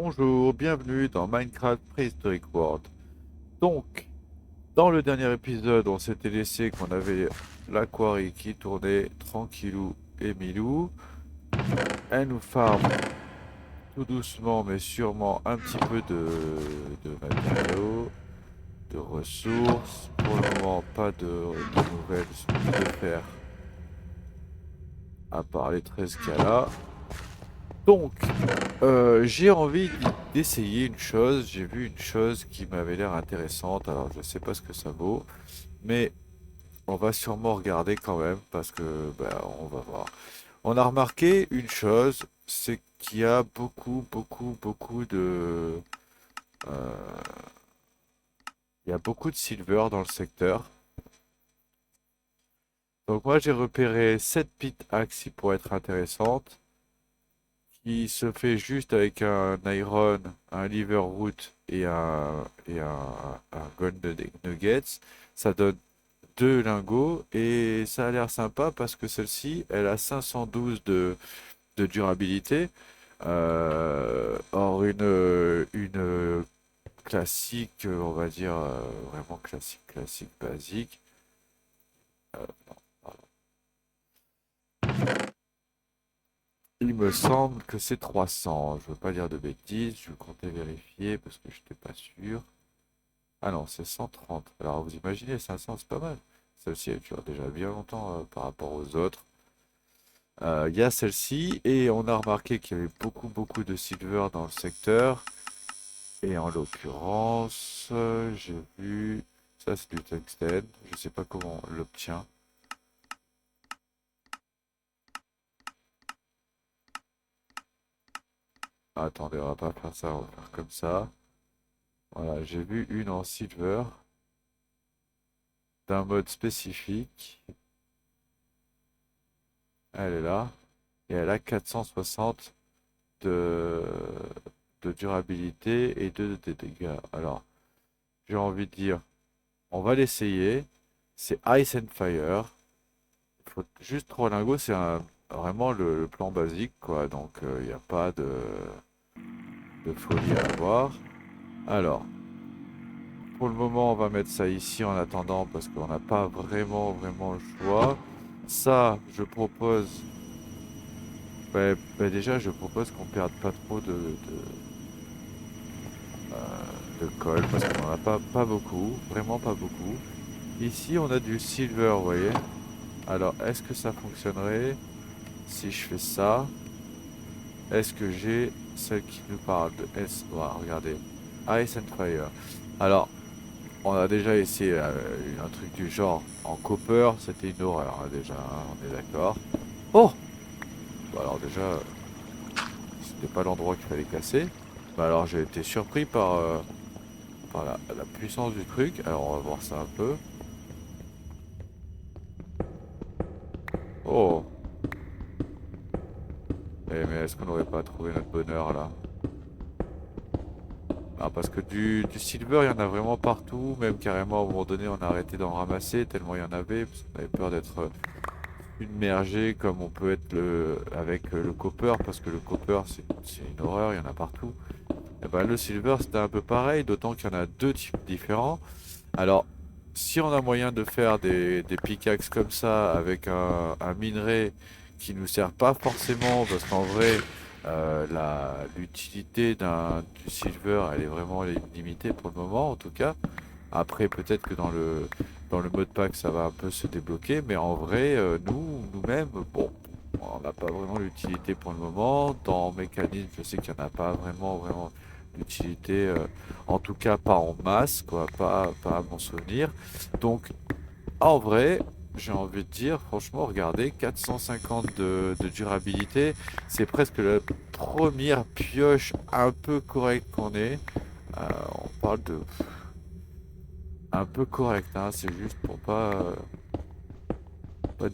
Bonjour, bienvenue dans Minecraft Prehistoric World. Donc, dans le dernier épisode, on s'était laissé qu'on avait la quarry qui tournait tranquillou et milou. Elle nous farm tout doucement mais sûrement un petit peu de matériaux, de ressources. Pour le moment, pas de nouvelles de fer à part les 13 qu'il y a là. Donc, j'ai envie d'essayer une chose. J'ai vu une chose qui m'avait l'air intéressante. Alors, je sais pas ce que ça vaut, mais on va sûrement regarder quand même parce que, on va voir. On a remarqué une chose, c'est qu'il y a beaucoup euh, il y a beaucoup de silver dans le secteur. Donc moi, j'ai repéré 7 pit axe qui pourraient être intéressantes, qui se fait juste avec un iron, un liver root et un golden nuggets. Ça donne deux lingots et ça a l'air sympa parce que celle-ci, elle a 512 de durabilité. Or, une classique, on va dire, vraiment classique, basique. Non, pardon. Il me semble que c'est 300. Je veux pas dire de bêtises, je comptais vérifier parce que je n'étais pas sûr. Ah non, c'est 130. Alors vous imaginez, 500, c'est pas mal. Celle-ci, elle dure déjà bien longtemps par rapport aux autres. Il y a celle-ci et on a remarqué qu'il y avait beaucoup de silver dans le secteur. Et en l'occurrence, j'ai vu... Ça, c'est du tungstène. Je sais pas comment on l'obtient. Ah, attendez, on va pas faire ça, on va faire comme ça. Voilà, j'ai vu une en silver d'un mode spécifique. Elle est là. Et elle a 460 de, de durabilité et de dégâts. Alors, j'ai envie de dire, on va l'essayer. C'est Ice and Fire. Il faut juste 3 lingots. C'est vraiment le plan basique, quoi. Donc, il n'y a pas de folie à avoir. Alors, pour le moment, on va mettre ça ici en attendant parce qu'on n'a pas vraiment le choix. Ça, je propose. Déjà, je propose qu'on perde pas trop de colle parce qu'on n'en a pas beaucoup, vraiment pas beaucoup. Ici, on a du silver, vous voyez. Alors, est-ce que ça fonctionnerait si je fais ça? Est-ce que j'ai celle qui nous parle de S? Voilà, regardez. Ice and Fire. Alors, on a déjà essayé un truc du genre en copper, c'était une horreur hein, déjà, hein, on est d'accord. Oh! Bah alors déjà, c'était pas l'endroit qu'il fallait casser. Bah alors j'ai été surpris par la puissance du truc. Alors on va voir ça un peu. Oh! Mais est-ce qu'on n'aurait pas trouvé notre bonheur là? Ah, parce que du silver, il y en a vraiment partout, même carrément à un moment donné, on a arrêté d'en ramasser tellement il y en avait, parce qu'on avait peur d'être submergé comme on peut être avec le copper, parce que le copper c'est une horreur, il y en a partout. Et ben, le silver c'était un peu pareil, d'autant qu'il y en a deux types différents. Alors, si on a moyen de faire des pickaxes comme ça avec un minerai qui nous sert pas forcément, parce qu'en vrai, l'utilité du silver, elle est vraiment limitée pour le moment, en tout cas. Après, peut-être que dans le mode pack, ça va un peu se débloquer, mais en vrai, nous-mêmes, bon, on n'a pas vraiment l'utilité pour le moment. Dans mécanisme, je sais qu'il n'y en a pas vraiment d'utilité, en tout cas pas en masse, quoi, pas à mon souvenir. Donc, en vrai, j'ai envie de dire, franchement, regardez, 450 de durabilité, c'est presque la première pioche un peu correcte qu'on ait. On parle de un peu correct, hein, c'est juste pour pas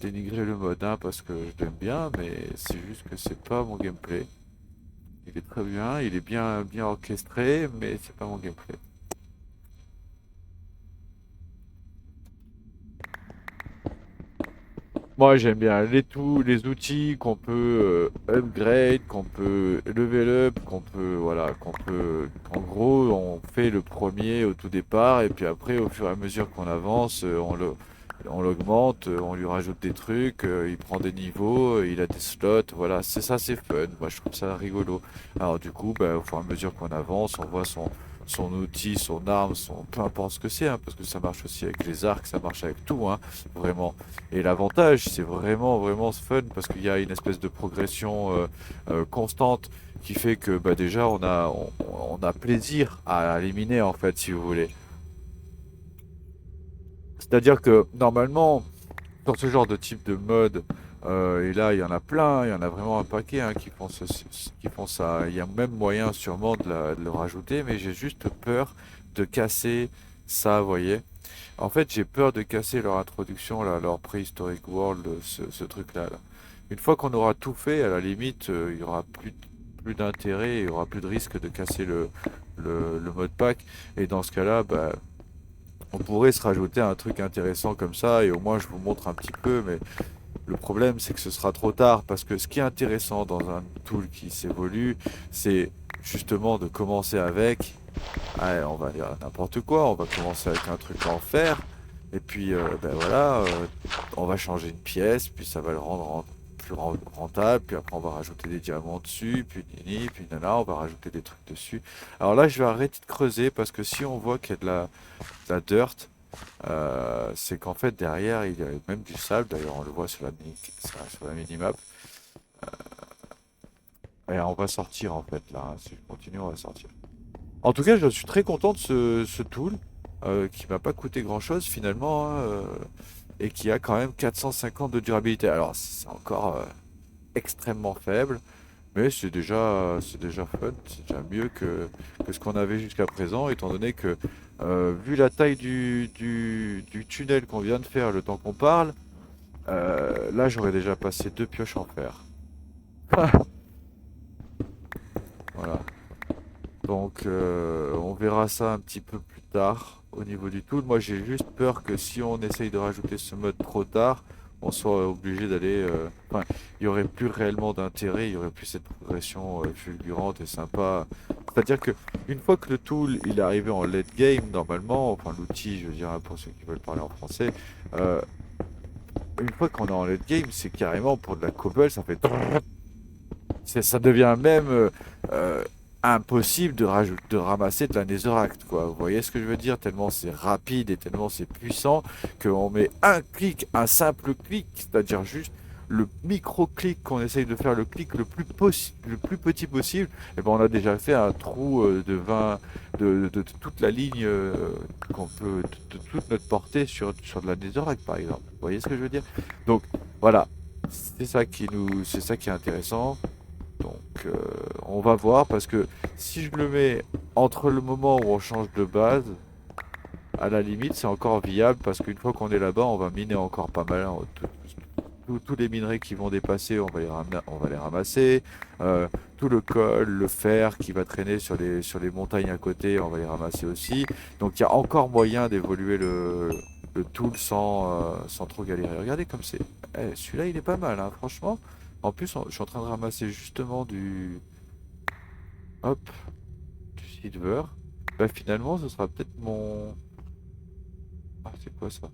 dénigrer le mode, hein, parce que je l'aime bien, mais c'est juste que c'est pas mon gameplay. Il est très bien, il est bien orchestré, mais c'est pas mon gameplay. Moi, j'aime bien les outils qu'on peut upgrade, qu'on peut level up, qu'on peut, voilà, en gros, on fait le premier au tout départ, et puis après, au fur et à mesure qu'on avance, on l'augmente, on lui rajoute des trucs, il prend des niveaux, il a des slots, voilà, c'est ça, c'est fun. Moi, je trouve ça rigolo. Alors, du coup, bah, au fur et à mesure qu'on avance, on voit son outil, son arme, peu importe ce que c'est, hein, parce que ça marche aussi avec les arcs, ça marche avec tout, hein, vraiment. Et l'avantage, c'est vraiment fun parce qu'il y a une espèce de progression constante qui fait que bah, déjà on a plaisir à éliminer en fait, si vous voulez. C'est-à-dire que normalement, sur ce genre de type de mode, et là il y en a plein, il y en a vraiment un paquet hein, qui font ça. Il y a même moyen sûrement de le rajouter, mais j'ai juste peur de casser ça, vous voyez. En fait, j'ai peur de casser leur introduction, là, leur Prehistoric World, ce truc-là. Là. Une fois qu'on aura tout fait, à la limite, il y aura plus d'intérêt, il y aura plus de risque de casser le mode pack. Et dans ce cas-là, bah, on pourrait se rajouter un truc intéressant comme ça, et au moins je vous montre un petit peu, mais le problème c'est que ce sera trop tard, parce que ce qui est intéressant dans un tool qui s'évolue, c'est justement de commencer avec, ouais, on va dire n'importe quoi, on va commencer avec un truc en fer, et puis ben voilà, on va changer une pièce, puis ça va le rendre plus rentable, puis après on va rajouter des diamants dessus, puis nini, puis nana, on va rajouter des trucs dessus. Alors là, je vais arrêter de creuser, parce que si on voit qu'il y a de la dirt, c'est qu'en fait derrière il y a même du sable, d'ailleurs on le voit sur la minimap, et on va sortir en fait là, hein. Si je continue on va sortir. En tout cas, je suis très content de ce tool qui m'a pas coûté grand-chose finalement hein, et qui a quand même 450 de durabilité. Alors c'est encore extrêmement faible, mais c'est déjà fun, c'est déjà mieux que ce qu'on avait jusqu'à présent, étant donné que vu la taille du tunnel qu'on vient de faire, le temps qu'on parle, là j'aurais déjà passé deux pioches en fer. Voilà. Donc on verra ça un petit peu plus tard au niveau du tool. Moi j'ai juste peur que si on essaye de rajouter ce mode trop tard, on soit obligé d'aller... Enfin, il y aurait plus réellement d'intérêt, il y aurait plus cette progression fulgurante et sympa. C'est-à-dire que une fois que le tool il est arrivé en late game, normalement, enfin l'outil, je veux dire pour ceux qui veulent parler en français, euh, une fois qu'on est en late game, c'est carrément pour de la cobble, ça fait ça devient même euh, impossible de ramasser de la netherract, quoi. Vous voyez ce que je veux dire? Tellement c'est rapide et tellement c'est puissant qu'on met un clic, un simple clic, c'est-à-dire juste le micro-clic qu'on essaye de faire, le clic le plus petit possible, et ben on a déjà fait un trou de 20, de toute la ligne qu'on peut, de toute notre portée sur de la netherract, par exemple. Vous voyez ce que je veux dire? Donc voilà, c'est ça qui est intéressant. Donc on va voir parce que si je le mets entre le moment où on change de base, à la limite c'est encore viable parce qu'une fois qu'on est là-bas, on va miner encore pas mal, hein. Tous les minerais qui vont dépasser, on va les ramasser. Euh, tout le col, le fer qui va traîner sur les montagnes à côté, on va les ramasser aussi. Donc il y a encore moyen d'évoluer le tool sans trop galérer. Regardez comme c'est. Celui-là il est pas mal, hein, franchement. En plus, je suis en train de ramasser justement hop, du silver. Bah finalement, ce sera peut-être mon... Ah, c'est quoi ça?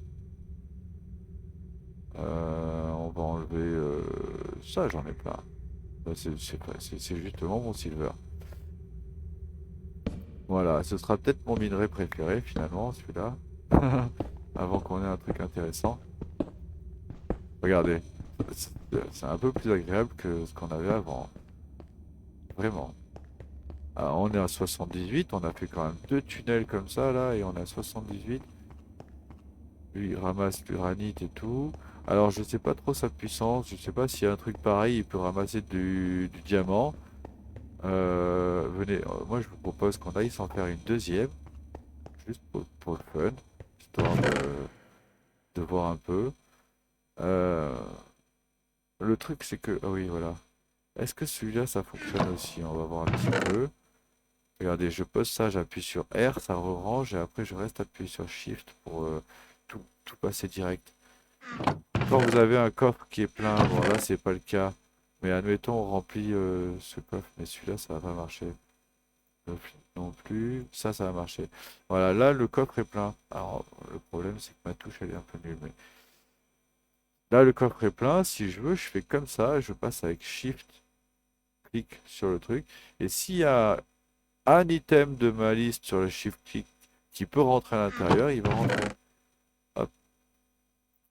On va enlever ça, j'en ai plein. C'est justement mon silver. Voilà, ce sera peut-être mon minerai préféré finalement, celui-là. Avant qu'on ait un truc intéressant. Regardez, c'est c'est un peu plus agréable que ce qu'on avait avant. Vraiment. Alors, on est à 78, on a fait quand même deux tunnels comme ça là, et on est à 78. Lui, il ramasse l'uranite et tout. Alors, je sais pas trop sa puissance. Je sais pas s'il y a un truc pareil, il peut ramasser du diamant. Venez, moi je vous propose qu'on aille s'en faire une deuxième, juste pour le fun, histoire de voir un peu. Euh, le truc, c'est que... Ah oui, voilà. Est-ce que celui-là, ça fonctionne aussi? On va voir un petit peu. Regardez, je pose ça, j'appuie sur R, ça re-range, et après je reste appuyé sur Shift pour tout passer direct. quand vous avez un coffre qui est plein, bon là c'est pas le cas, mais admettons on remplit ce coffre, mais celui-là ça va pas marcher. Le flip non plus, ça va marcher. Voilà, là le coffre est plein. Alors le problème c'est que ma touche elle est un peu nulle, mais là le coffre est plein, si je veux je fais comme ça, je passe avec Shift, clic sur le truc, et s'il y a un item de ma liste sur le Shift clic qui peut rentrer à l'intérieur, il va rentrer. Hop,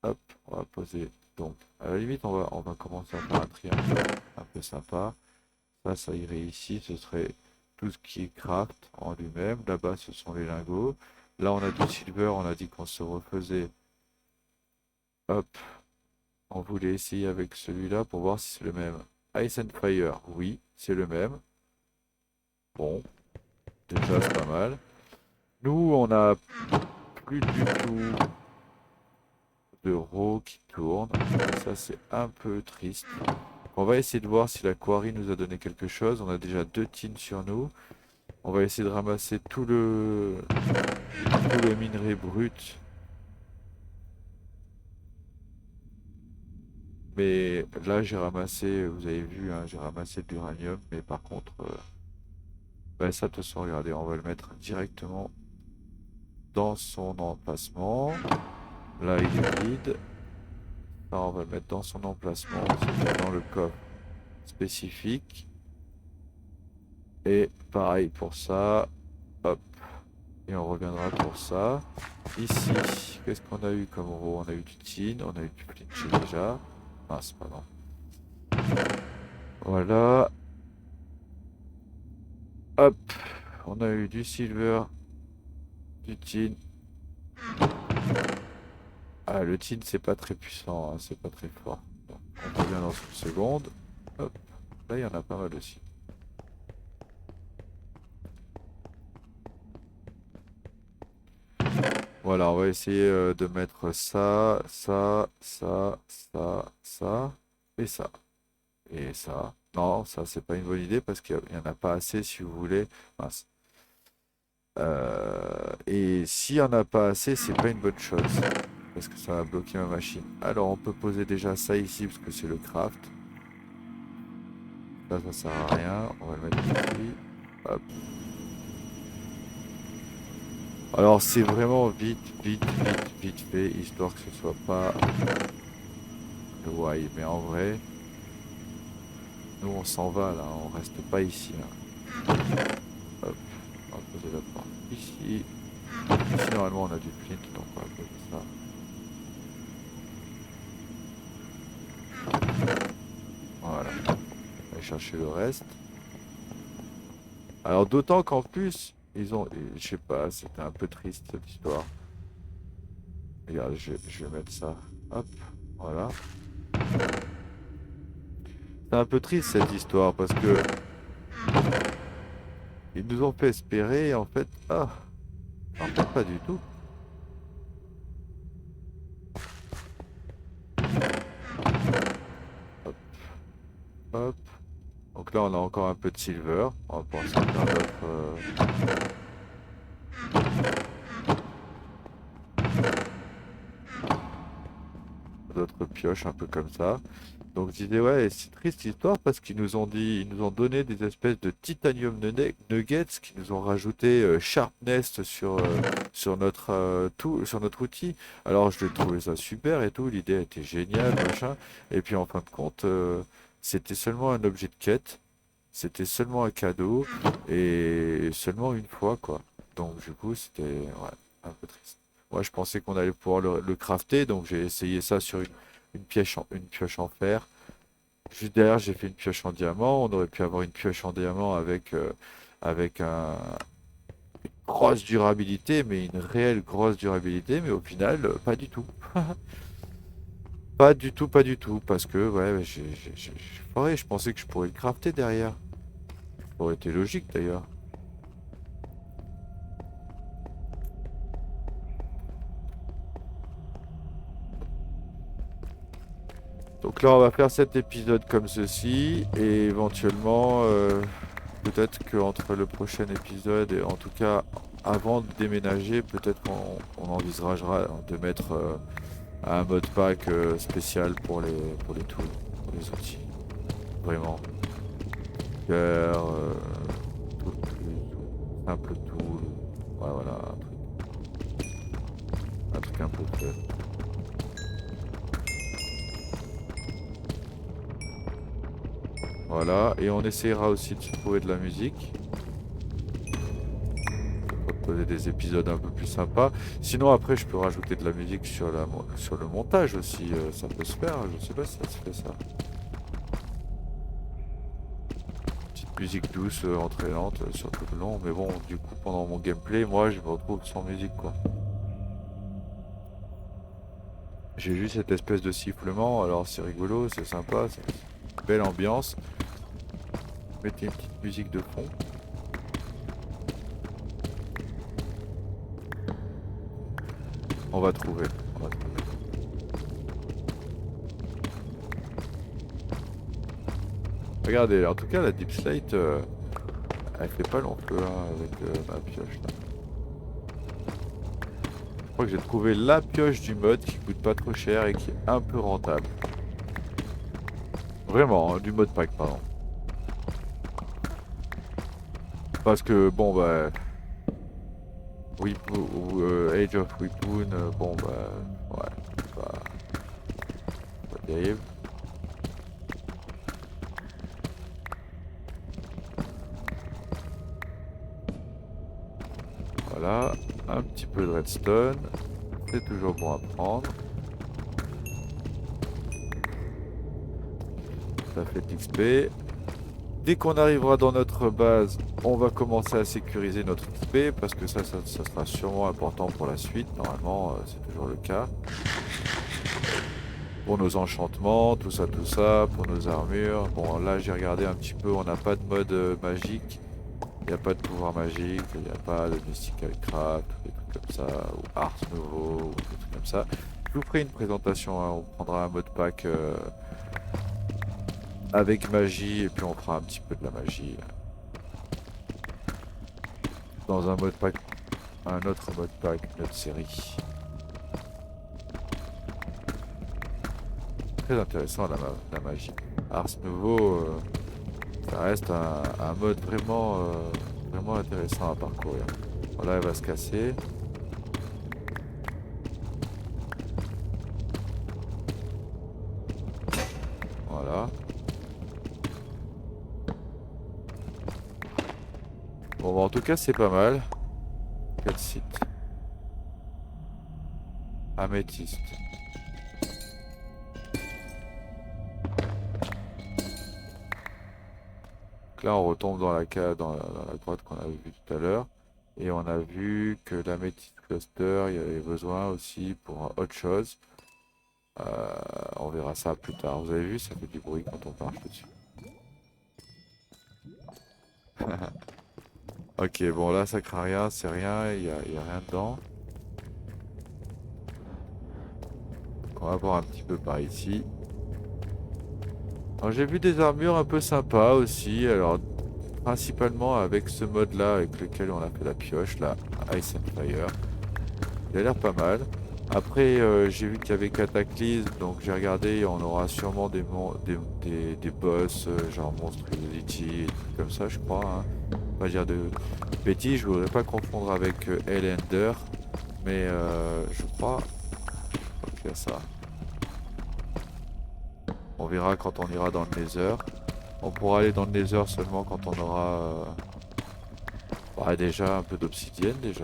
hop, on va poser. Donc, à la limite, on va commencer à faire un triangle un peu sympa. Ça irait ici, ce serait tout ce qui est craft en lui-même. Là-bas, ce sont les lingots. Là, on a du silver, on a dit qu'on se refaisait. Hop, on voulait essayer avec celui-là pour voir si c'est le même. Ice and Fire, oui, c'est le même. Bon, déjà, c'est pas mal. Nous, on a plus du tout de raw qui tourne. Ça, c'est un peu triste. On va essayer de voir si la quarry nous a donné quelque chose. On a déjà 2 tines sur nous. On va essayer de ramasser tout le minerai brut. Mais là, j'ai ramassé, vous avez vu, hein, j'ai ramassé de l'uranium. Mais par contre, bah, ça, de toute façon, regardez, on va le mettre directement dans son emplacement. Là, il est vide. Ça, on va le mettre dans son emplacement, c'est dans le coffre spécifique. Et pareil pour ça. Hop. Et on reviendra pour ça. Ici, qu'est-ce qu'on a eu comme raw? On a eu du tin, on a eu du flinché déjà. Ah, c'est pas grave. Voilà. Hop. On a eu du silver, du tin. Ah, le tin, c'est pas très puissant, hein, c'est pas très fort. Donc, on revient dans une seconde. Hop. Là, il y en a pas mal aussi. Voilà, on va essayer de mettre ça, ça, ça, ça, ça et ça. Et ça. Non, ça c'est pas une bonne idée parce qu'il n'y en a pas assez si vous voulez. Mince. Et s'il n'y en a pas assez, c'est pas une bonne chose. Parce que ça va bloquer ma machine. Alors on peut poser déjà ça ici parce que c'est le craft. Ça sert à rien. On va le mettre ici. Hop. Alors c'est vraiment vite, vite, vite, vite fait, histoire que ce soit pas le why. Mais en vrai, nous on s'en va là, on reste pas ici là. Hop, on va poser la porte ici. Ici normalement on a du flint, donc on va poser ça. Voilà, on va aller chercher le reste. Alors d'autant qu'en plus, je sais pas, c'était un peu triste cette histoire. Regarde, je vais mettre ça. Hop, voilà. C'est un peu triste cette histoire parce que ils nous ont fait espérer en fait. Ah, en fait pas du tout. Hop, hop. Donc là on a encore un peu de silver. On va pouvoir se faire d'autres pioches un peu comme ça. Donc je disais ouais, c'est triste histoire parce qu'ils nous ont dit, ils nous ont donné des espèces de titanium nuggets qui nous ont rajouté sharpness sur notre outil. Alors je l'ai trouvé ça super et tout, l'idée était géniale, machin. Et puis en fin de compte, c'était seulement un objet de quête, c'était seulement un cadeau et seulement une fois quoi. Donc du coup c'était ouais, un peu triste. Moi je pensais qu'on allait pouvoir le crafter, donc j'ai essayé ça sur une pioche en fer. Juste derrière, j'ai fait une pioche en diamant. On aurait pu avoir une pioche en diamant avec une grosse durabilité, mais une réelle grosse durabilité. Mais au final, pas du tout. Pas du tout, pas du tout. Parce que, ouais, j'ai foiré. Je pensais que je pourrais le crafter derrière. Ça aurait été logique d'ailleurs. Donc là, on va faire cet épisode comme ceci. Et éventuellement, peut-être qu'entre le prochain épisode et en tout cas avant de déménager, peut-être qu'on envisagera de mettre un mode pack spécial pour les tools, pour les outils. Vraiment. Cœur, tool plus, simple tool. Ouais, voilà, un truc un peu fun. Voilà, et on essayera aussi de se trouver de la musique. Proposer des épisodes un peu plus sympas. Sinon, après, je peux rajouter de la musique sur le montage aussi. Ça peut se faire, je sais pas si ça se fait ça. Petite musique douce, entraînante sur tout le long. Mais bon, du coup, pendant mon gameplay, moi, je me retrouve sans musique, quoi. J'ai juste cette espèce de sifflement, alors c'est rigolo, c'est sympa, c'est une belle ambiance. Mettez une petite musique de fond. On va trouver, on va trouver. Regardez, en tout cas la Deep Slate, elle fait pas long feu hein, avec ma pioche là. Je crois que j'ai trouvé la pioche du mode qui coûte pas trop cher et qui est un peu rentable. Vraiment, hein, du mode pack pardon. Parce que bon bah Age of Weapon, bon bah ouais, c'est pas terrible. Voilà, un petit peu de redstone, c'est toujours bon à prendre. Ça fait de l'XP. Dès qu'on arrivera dans notre base, on va commencer à sécuriser notre XP parce que ça sera sûrement important pour la suite. Normalement, c'est toujours le cas. Pour nos enchantements, tout ça, pour nos armures. Bon, là, j'ai regardé un petit peu, on n'a pas de mode magique. Il n'y a pas de pouvoir magique, il n'y a pas de Mystical Craft, des trucs comme ça, ou Ars Nouveau, ou des trucs comme ça. Je vous ferai une présentation, hein, on prendra un mode pack avec magie, et puis on fera un petit peu de la magie. Dans un mode pack, un autre mode pack, une autre série. Très intéressant la magie. Ars Nouveau, ça reste un mode vraiment intéressant à parcourir. Voilà, elle va se casser. Voilà. Bon, bah, en tout cas, c'est pas mal. Quel site? Améthyste. Donc là, on retombe dans dans la grotte qu'on a vue tout à l'heure. Et on a vu que l'améthyste cluster, il y avait besoin aussi pour autre chose. On verra ça plus tard. Vous avez vu, ça fait du bruit quand on marche dessus. Ok, bon là ça craint rien, c'est rien, y a rien dedans. On va voir un petit peu par ici. Alors j'ai vu des armures un peu sympas aussi, alors principalement avec ce mode là avec lequel on a fait la pioche, là, Ice and Fire. Il a l'air pas mal. Après j'ai vu qu'il y avait Cataclysme, donc j'ai regardé, on aura sûrement des boss genre Monstrosity et des trucs comme ça je crois. Hein. Pas dire de bêtises, je voudrais pas confondre avec Hellender, mais je crois qu'il y a ça. On verra quand on ira dans le Nether. On pourra aller dans le Nether seulement quand on aura déjà un peu d'obsidienne déjà.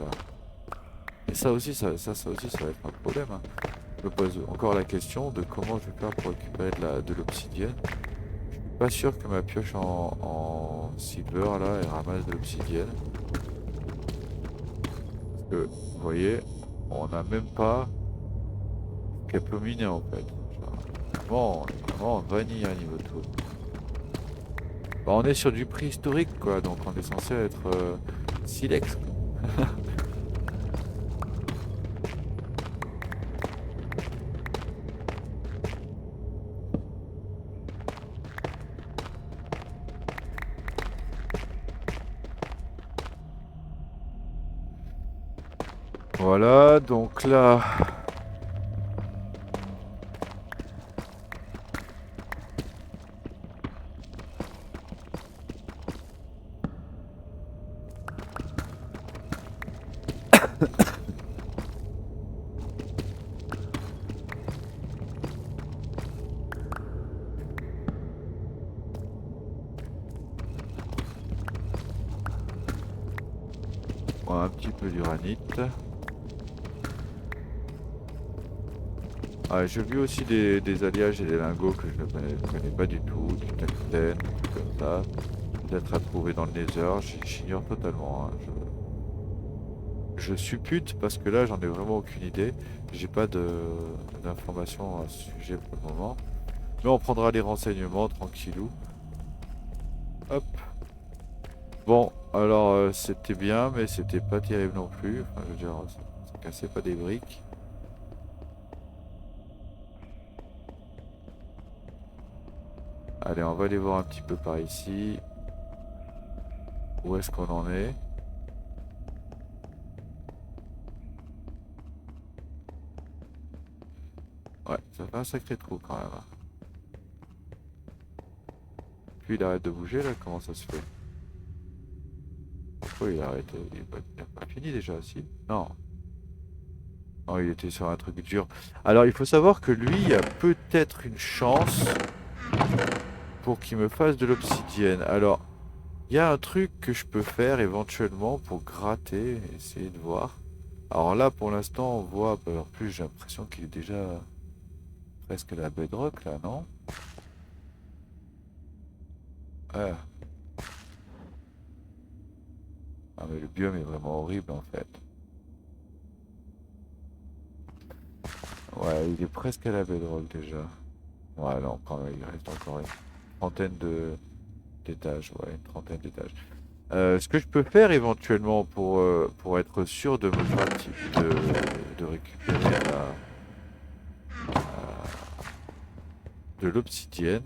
Et ça aussi, ça aussi, ça va être un problème. Hein. Je me pose encore la question de comment je vais faire pour récupérer de l'obsidienne. Je suis pas sûr que ma pioche en silver là, elle ramasse de l'obsidienne. Parce que, vous voyez, on n'a même pas qu'elle peut miner en fait. Bon, on est vraiment vanille à niveau tout. Bah, on est sur du préhistorique quoi, donc on est censé être silex. Voilà, donc là, un petit peu d'uranite. Ah, j'ai vu aussi des alliages et des lingots que je ne connais pas du tout, du tungstène, des trucs comme ça. Peut-être à trouver dans le Nether, j'ignore totalement, hein. Je suppute parce que là j'en ai vraiment aucune idée. J'ai pas d'informations à ce sujet pour le moment. Mais on prendra les renseignements tranquillou. Hop. Bon, alors c'était bien, mais c'était pas terrible non plus. Enfin, je veux dire, ça cassait pas des briques. Allez, on va aller voir un petit peu par ici. Où est-ce qu'on en est? Ouais, ça fait un sacré trou quand même, hein. Puis il arrête de bouger là, comment ça se fait? Pourquoi il a arrêté? Il a pas fini déjà, si? Non. Oh, il était sur un truc dur. Alors, il faut savoir que lui, il y a peut-être une chance pour qu'il me fasse de l'obsidienne. Alors, il y a un truc que je peux faire éventuellement pour gratter, essayer de voir. Alors là, pour l'instant, on voit, bah, en plus, j'ai l'impression qu'il est déjà presque à la bedrock, là, non? Ah. Ah, mais le biome est vraiment horrible, en fait. Ouais, il est presque à la bedrock, déjà. Ouais, non, quand même, il reste encore une trentaine d'étages, ouais, une trentaine d'étages. Ce que je peux faire éventuellement pour être sûr de me de récupérer de l'obsidienne,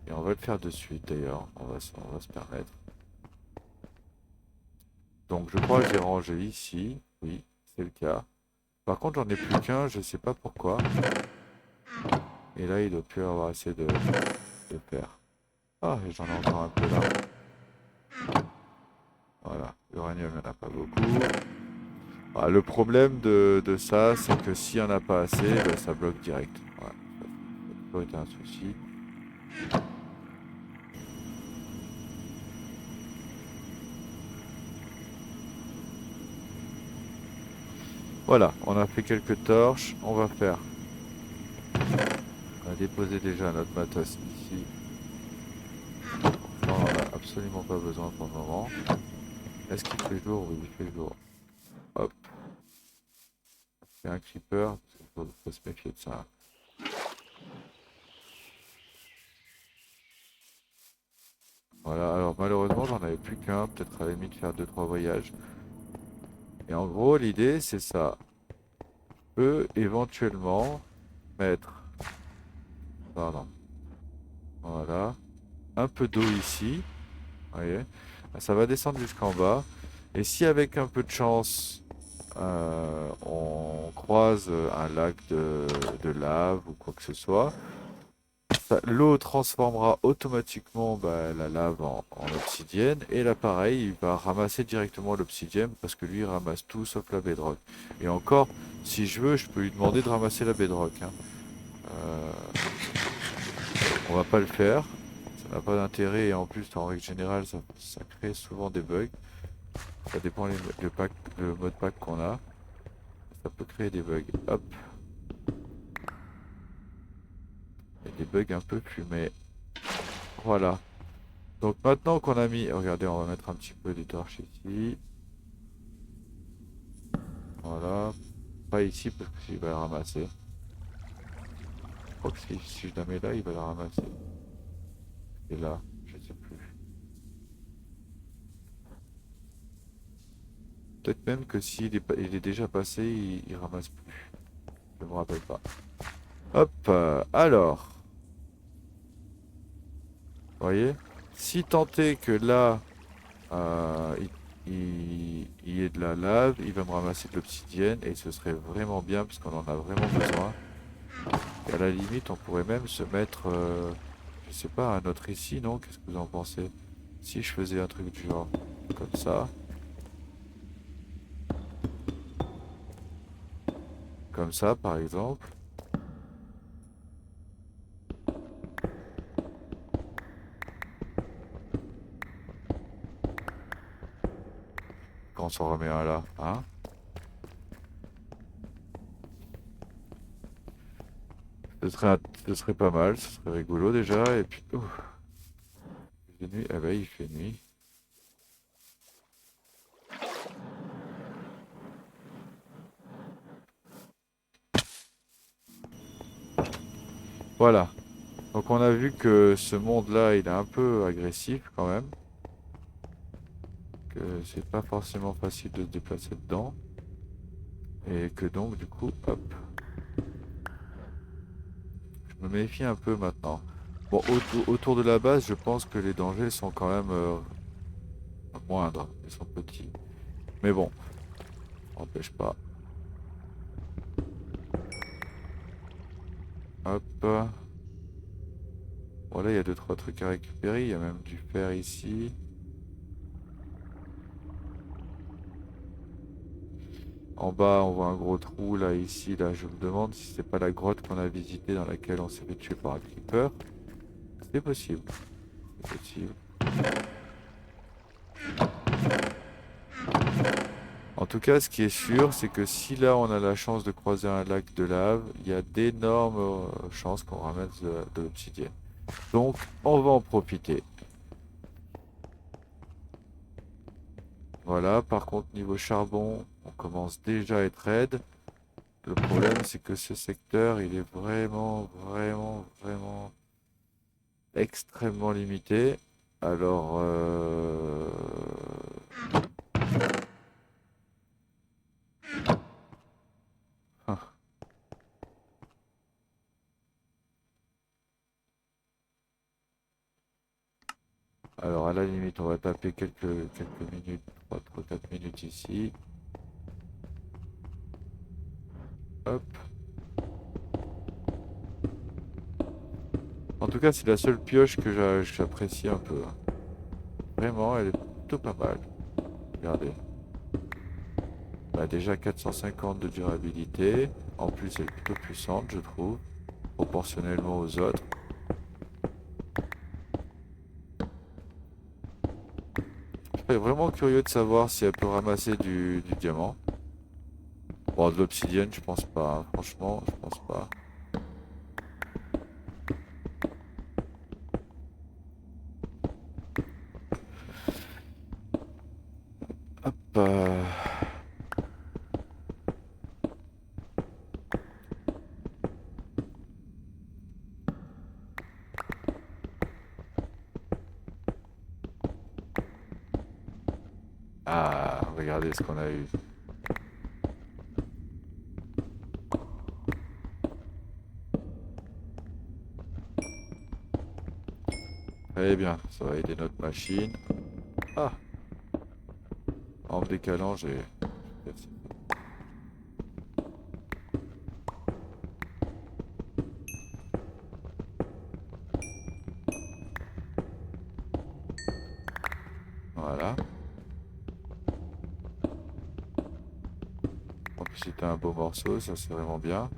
et on va le faire de suite d'ailleurs, on va se permettre. Donc je crois que j'ai rangé ici, oui, c'est le cas. Par contre j'en ai plus qu'un, je sais pas pourquoi. Et là il doit plus avoir assez de fer. Ah, et j'en ai encore un peu là. Voilà, l'uranium il n'y en a pas beaucoup. Ah, le problème de ça, c'est que s'il n'y en a pas assez, ben, ça bloque direct. Voilà, ça a toujours été un souci. Voilà, on a fait quelques torches. On va faire. On a déposé déjà notre matos ici. Ça, on en a absolument pas besoin pour le moment. Est-ce qu'il fait jour? Oui, il fait jour. Hop, c'est un creeper. Faut se méfier de ça. Voilà, alors malheureusement, j'en avais plus qu'un. Peut-être à la limite faire deux trois voyages. Et en gros, l'idée, c'est ça. Je peux éventuellement mettre. Pardon. Voilà. Un peu d'eau ici. Vous voyez? Ça va descendre jusqu'en bas. Et si avec un peu de chance, on croise un lac de lave ou quoi que ce soit, l'eau transformera automatiquement bah, la lave en obsidienne. Et là, pareil, il va ramasser directement l'obsidienne parce que lui, il ramasse tout sauf la bedrock. Et encore, si je veux, je peux lui demander de ramasser la bedrock, hein. Euh, on va pas le faire. Ça n'a pas d'intérêt et en plus, en règle générale, ça crée souvent des bugs. Ça dépend le mode pack qu'on a. Ça peut créer des bugs. Hop. Et des bugs un peu fumés. Voilà. Donc maintenant qu'on a mis... Regardez, on va mettre un petit peu des torches ici. Voilà. Pas ici parce que s'il va la ramasser. Je crois que si je la mets là, il va la ramasser. Et là, je sais plus. Peut-être même que s'il est, il est déjà passé, il ramasse plus. Je me rappelle pas. Hop. Alors. Vous voyez? Si tant est que là, il y ait de la lave, il va me ramasser de l'obsidienne et ce serait vraiment bien parce qu'on en a vraiment besoin. Et à la limite, on pourrait même se mettre, je sais pas, un autre ici, non? Qu'est-ce que vous en pensez? Si je faisais un truc du genre comme ça, comme ça par exemple. qu'on s'en remet un là, hein? Ce serait, ce serait pas mal, ce serait rigolo déjà, et puis... ouf, il fait nuit, ah bah il fait nuit. Voilà. Donc on a vu que ce monde-là, il est un peu agressif quand même, que c'est pas forcément facile de se déplacer dedans, et que donc du coup, hop, je me méfie un peu maintenant. Bon, autour de la base, je pense que les dangers sont quand même moindres, ils sont petits. Mais bon, ça n'empêche pas. Hop. Voilà, il y a deux, trois trucs à récupérer, il y a même du fer ici. En bas, on voit un gros trou là, ici, là. Je me demande si c'est pas la grotte qu'on a visitée dans laquelle on s'est fait tuer par un creeper. C'est possible. C'est possible. En tout cas, ce qui est sûr, c'est que si là on a la chance de croiser un lac de lave, il y a d'énormes chances qu'on ramasse de l'obsidienne. Donc, on va en profiter. Voilà, par contre, niveau charbon, on commence déjà à être raide. Le problème, c'est que ce secteur, il est vraiment extrêmement limité. Alors, alors à la limite, on va taper quelques minutes, 3-4 minutes ici. Hop. En tout cas, c'est la seule pioche que j'apprécie un peu, hein. Vraiment, elle est plutôt pas mal. Regardez. Bah, déjà 450 de durabilité. En plus, elle est plutôt puissante, je trouve, proportionnellement aux autres. Je serais vraiment curieux de savoir si elle peut ramasser du diamant. Bon, de l'obsidienne, je pense pas, hein. Franchement, je pense pas. Hop. Ah, regardez ce qu'on a eu. Très bien, ça va aider notre machine. Ah, en me décalant, j'ai... Voilà. En plus, c'était un beau morceau, ça c'est vraiment bien.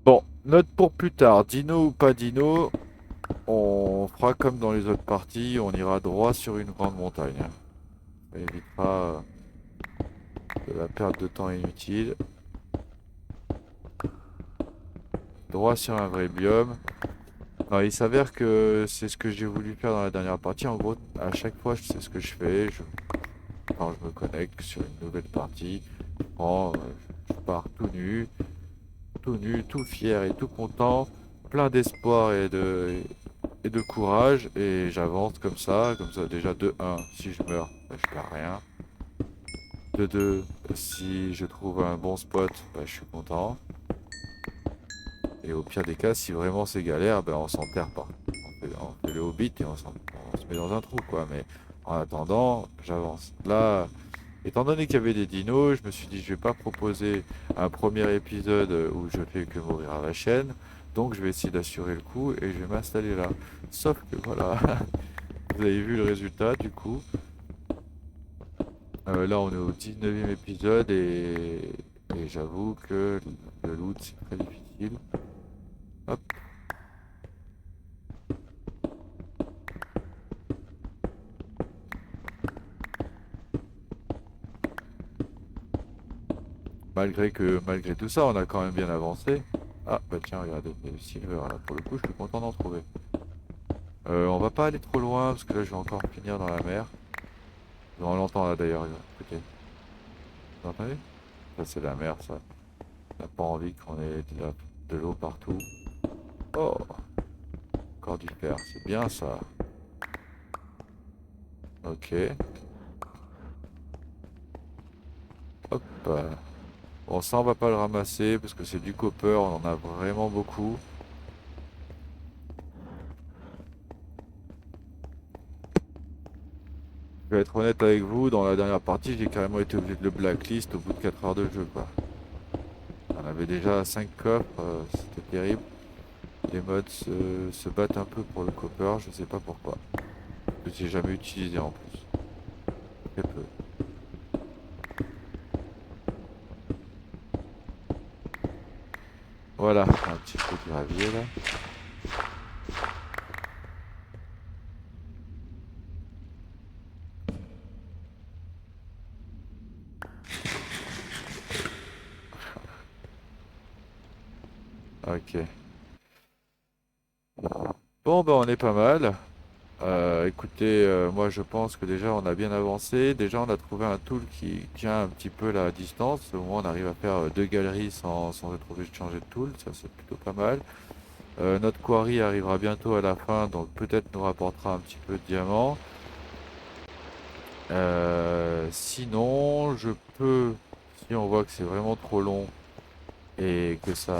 Bon, note pour plus tard, dino ou pas dino, on fera comme dans les autres parties, on ira droit sur une grande montagne, hein. Ça évitera de la perte de temps inutile. Droit sur un vrai biome. Non, il s'avère que c'est ce que j'ai voulu faire dans la dernière partie. En gros, à chaque fois, c'est ce que je fais. Quand je me connecte sur une nouvelle partie, je prends, je pars tout nu, tout fier et tout content, plein d'espoir et de courage, et j'avance comme ça déjà de un, si je meurs, bah, je perds rien. De 2, si je trouve un bon spot, bah, je suis content. Et au pire des cas, si vraiment c'est galère, ben on s'enterre pas. On fait le hobbit et on se met dans un trou, quoi. Mais en attendant, j'avance. Là, Étant donné qu'il y avait des dinos, je me suis dit je vais pas proposer un premier épisode où je fais que mourir à la chaîne, donc je vais essayer d'assurer le coup et je vais m'installer là. Sauf que voilà, vous avez vu le résultat du coup. Là on est au 19e épisode et j'avoue que le loot c'est très difficile. Hop. Malgré tout ça, on a quand même bien avancé. Ah bah tiens, regardez, il y a le silver là, pour le coup, je suis content d'en trouver. On va pas aller trop loin parce que là je vais encore finir dans la mer. On l'entend là d'ailleurs, écoutez. Vous entendez? Ça c'est la mer ça. On n'a pas envie qu'on ait de l'eau partout. Oh, encore du fer, c'est bien ça. Ok, hop. Bon ça on va pas le ramasser parce que c'est du copper, on en a vraiment beaucoup. Je vais être honnête avec vous, dans la dernière partie j'ai carrément été obligé de le blacklist au bout de 4 heures de jeu quoi. On avait déjà 5 coffres, c'était terrible. Les mods se battent un peu pour le copper, je sais pas pourquoi. Que j'ai jamais utilisé en plus. Très peu. Voilà, un petit peu de gravier là. Ok. Bon bah on est pas mal. Écoutez, moi je pense que déjà on a bien avancé. Déjà on a trouvé un tool qui tient un petit peu la distance. Au moins on arrive à faire deux galeries sans être obligé de changer de tool. Ça c'est plutôt pas mal. Notre quarry arrivera bientôt à la fin, donc peut-être nous rapportera un petit peu de diamants. Sinon, je peux, si on voit que c'est vraiment trop long et que ça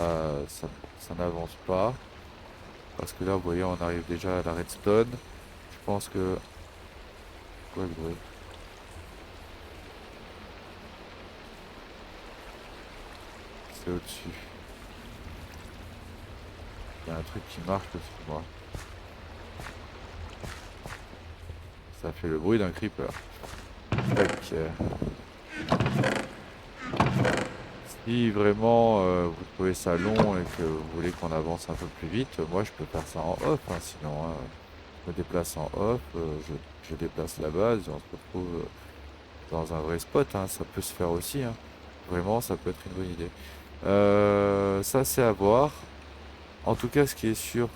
n'avance pas, parce que là, vous voyez, on arrive déjà à la redstone. Je pense que... Quoi le bruit? C'est au-dessus. Il y a un truc qui marche dessus de moi. Ça fait le bruit d'un creeper. Tac. Si vraiment vous trouvez ça long et que vous voulez qu'on avance un peu plus vite, moi je peux faire ça en off, hein, sinon hein, je me déplace en off, je déplace la base et on se retrouve dans un vrai spot, hein, ça peut se faire aussi, hein. Vraiment ça peut être une bonne idée. Ça c'est à voir. En tout cas ce qui est sûr,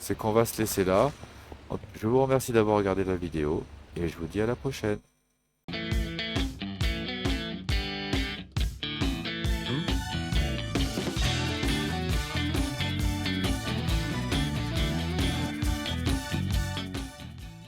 c'est qu'on va se laisser là. Je vous remercie d'avoir regardé la vidéo et je vous dis à la prochaine.